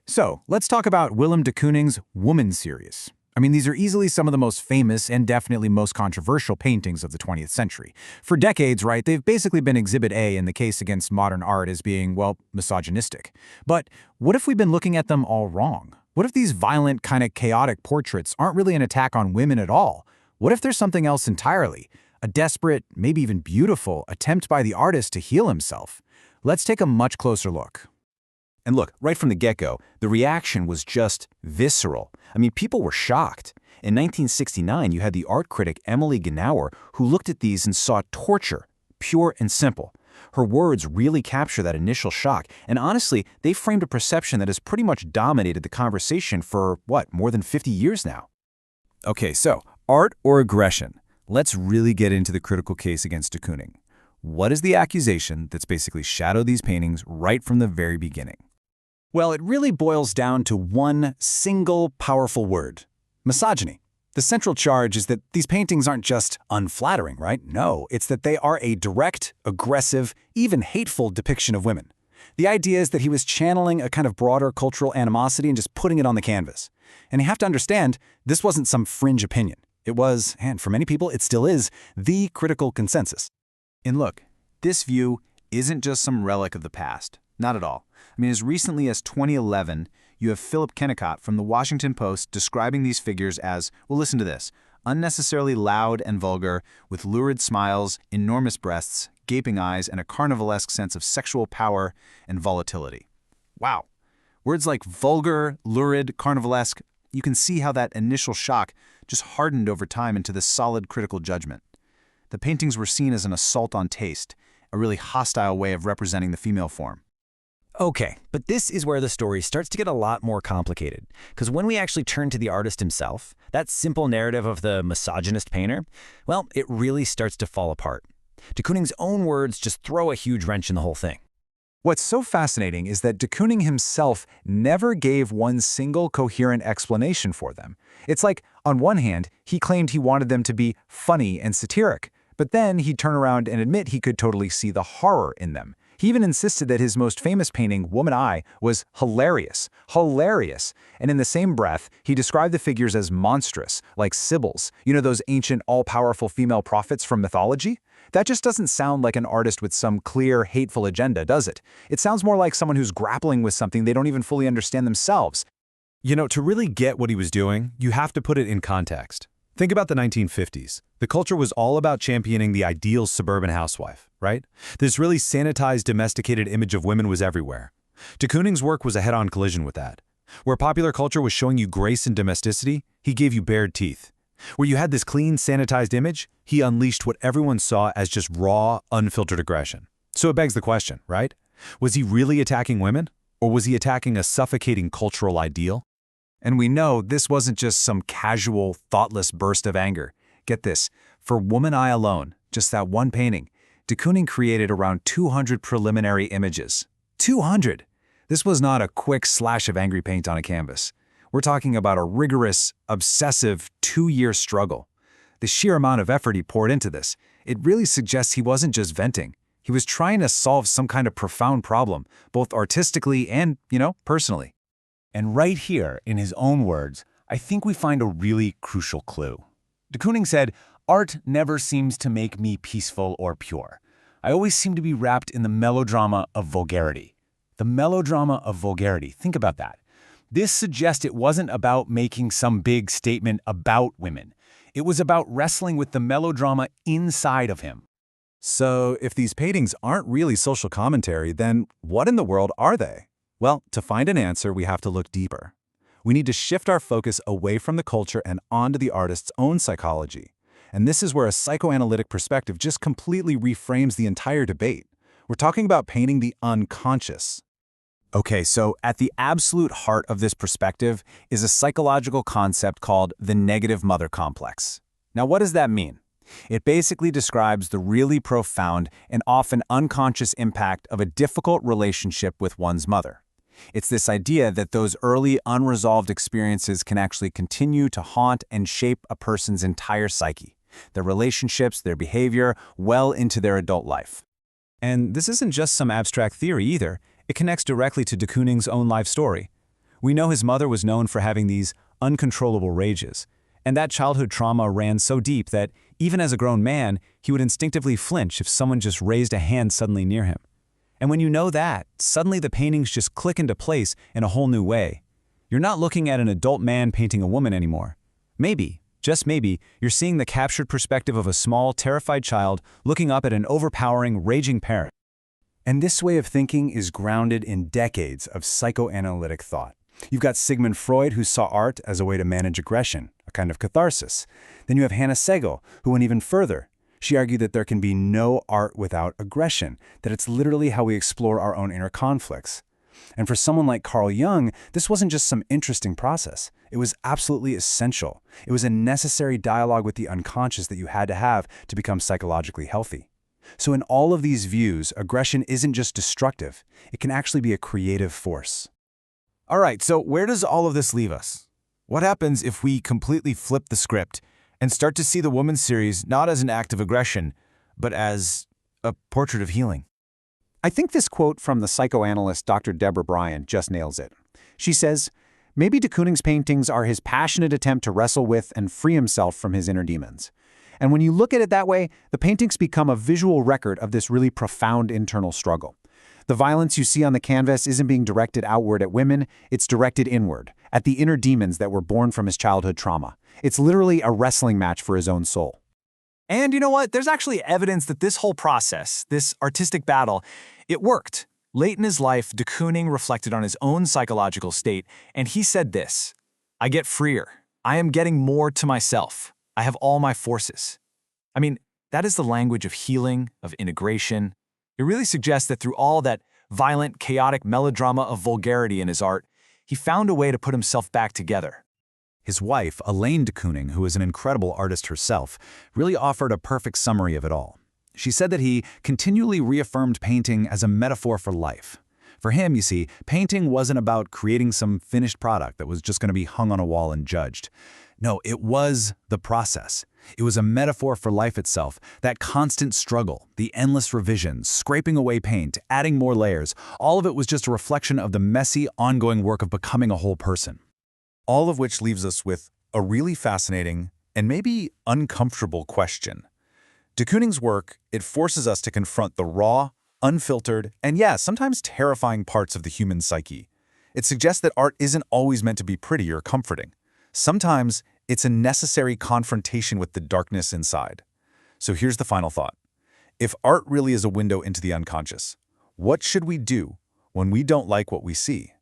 So, let's talk about Willem de Kooning's Woman series. I mean, these are easily some of the most famous and definitely most controversial paintings of the 20th century. For decades, right, they've basically been Exhibit A in the case against modern art as being, well, misogynistic. But what if we've been looking at them all wrong? What if these violent, kind of chaotic portraits aren't really an attack on women at all? What if there's something else entirely? A desperate, maybe even beautiful, attempt by the artist to heal himself? Let's take a much closer look. And look, right from the get-go, the reaction was just visceral. I mean, people were shocked. In 1969, you had the art critic Emily Genauer who looked at these and saw torture, pure and simple. Her words really capture that initial shock, and honestly, they framed a perception that has pretty much dominated the conversation for, more than 50 years now. Okay, so, art or aggression? Let's really get into the critical case against de Kooning. What is the accusation that's basically shadowed these paintings right from the very beginning? Well, it really boils down to one single powerful word: misogyny. The central charge is that these paintings aren't just unflattering, right? No, it's that they are a direct, aggressive, even hateful depiction of women. The idea is that he was channeling a kind of broader cultural animosity and just putting it on the canvas. And you have to understand, this wasn't some fringe opinion. It was, and for many people it still is, the critical consensus. And look, this view isn't just some relic of the past. Not at all. I mean, as recently as 2011, you have Philip Kennicott from the Washington Post describing these figures as, well, listen to this, unnecessarily loud and vulgar, with lurid smiles, enormous breasts, gaping eyes, and a carnivalesque sense of sexual power and volatility. Wow. Words like vulgar, lurid, carnivalesque, you can see how that initial shock just hardened over time into this solid critical judgment. The paintings were seen as an assault on taste, a really hostile way of representing the female form. Okay, but this is where the story starts to get a lot more complicated. Because when we actually turn to the artist himself, that simple narrative of the misogynist painter, well, it really starts to fall apart. De Kooning's own words just throw a huge wrench in the whole thing. What's so fascinating is that de Kooning himself never gave one single coherent explanation for them. It's like, on one hand, he claimed he wanted them to be funny and satiric, but then he'd turn around and admit he could totally see the horror in them. He even insisted that his most famous painting, Woman Eye, was hilarious. Hilarious. And in the same breath, he described the figures as monstrous, like sibyls. You know those ancient, all-powerful female prophets from mythology? That just doesn't sound like an artist with some clear, hateful agenda, does it? It sounds more like someone who's grappling with something they don't even fully understand themselves. You know, to really get what he was doing, you have to put it in context. Think about the 1950s. The culture was all about championing the ideal suburban housewife, right? This really sanitized, domesticated image of women was everywhere. De Kooning's work was a head-on collision with that. Where popular culture was showing you grace and domesticity, he gave you bared teeth. Where you had this clean, sanitized image, he unleashed what everyone saw as just raw, unfiltered aggression. So it begs the question, right? Was he really attacking women? Or was he attacking a suffocating cultural ideal? And we know this wasn't just some casual, thoughtless burst of anger. Get this, for Woman Eye alone, just that one painting, de Kooning created around 200 preliminary images. 200! This was not a quick slash of angry paint on a canvas. We're talking about a rigorous, obsessive, 2-year struggle. The sheer amount of effort he poured into this, it really suggests he wasn't just venting. He was trying to solve some kind of profound problem, both artistically and, personally. And right here, in his own words, I think we find a really crucial clue. De Kooning said, "Art never seems to make me peaceful or pure. I always seem to be wrapped in the melodrama of vulgarity." The melodrama of vulgarity, think about that. This suggests it wasn't about making some big statement about women. It was about wrestling with the melodrama inside of him. So, if these paintings aren't really social commentary, then what in the world are they? Well, to find an answer, we have to look deeper. We need to shift our focus away from the culture and onto the artist's own psychology. And this is where a psychoanalytic perspective just completely reframes the entire debate. We're talking about painting the unconscious. Okay, so at the absolute heart of this perspective is a psychological concept called the negative mother complex. Now, what does that mean? It basically describes the really profound and often unconscious impact of a difficult relationship with one's mother. It's this idea that those early unresolved experiences can actually continue to haunt and shape a person's entire psyche, their relationships, their behavior, well into their adult life. And this isn't just some abstract theory either. It connects directly to de Kooning's own life story. We know his mother was known for having these uncontrollable rages, and that childhood trauma ran so deep that, even as a grown man, he would instinctively flinch if someone just raised a hand suddenly near him. And when you know that, suddenly the paintings just click into place in a whole new way. You're not looking at an adult man painting a woman anymore. Maybe, just maybe, you're seeing the captured perspective of a small, terrified child looking up at an overpowering, raging parent. And this way of thinking is grounded in decades of psychoanalytic thought. You've got Sigmund Freud, who saw art as a way to manage aggression, a kind of catharsis. Then you have Hannah Segal, who went even further. She argued that there can be no art without aggression, that it's literally how we explore our own inner conflicts. And for someone like Carl Jung, this wasn't just some interesting process. It was absolutely essential. It was a necessary dialogue with the unconscious that you had to have to become psychologically healthy. So in all of these views, aggression isn't just destructive. It can actually be a creative force. All right, so where does all of this leave us? What happens if we completely flip the script and start to see the woman's series not as an act of aggression, but as a portrait of healing? I think this quote from the psychoanalyst Dr. Deborah Bryon just nails it. She says, "Maybe de Kooning's paintings are his passionate attempt to wrestle with and free himself from his inner demons. And when you look at it that way, the paintings become a visual record of this really profound internal struggle. The violence you see on the canvas isn't being directed outward at women, it's directed inward, at the inner demons that were born from his childhood trauma. It's literally a wrestling match for his own soul." And you know what? There's actually evidence that this whole process, this artistic battle, it worked. Late in his life, de Kooning reflected on his own psychological state, and he said this: "I get freer. I am getting more to myself. I have all my forces." I mean, that is the language of healing, of integration. It really suggests that through all that violent, chaotic melodrama of vulgarity in his art, he found a way to put himself back together. His wife, Elaine de Kooning, who is an incredible artist herself, really offered a perfect summary of it all. She said that he continually reaffirmed painting as a metaphor for life. For him, you see, painting wasn't about creating some finished product that was just going to be hung on a wall and judged. No, it was the process. It was a metaphor for life itself, that constant struggle, the endless revisions, scraping away paint, adding more layers. All of it was just a reflection of the messy, ongoing work of becoming a whole person. All of which leaves us with a really fascinating and maybe uncomfortable question. De Kooning's work, it forces us to confront the raw, unfiltered, and sometimes terrifying parts of the human psyche. It suggests that art isn't always meant to be pretty or comforting. Sometimes it's a necessary confrontation with the darkness inside. So here's the final thought. If art really is a window into the unconscious, what should we do when we don't like what we see?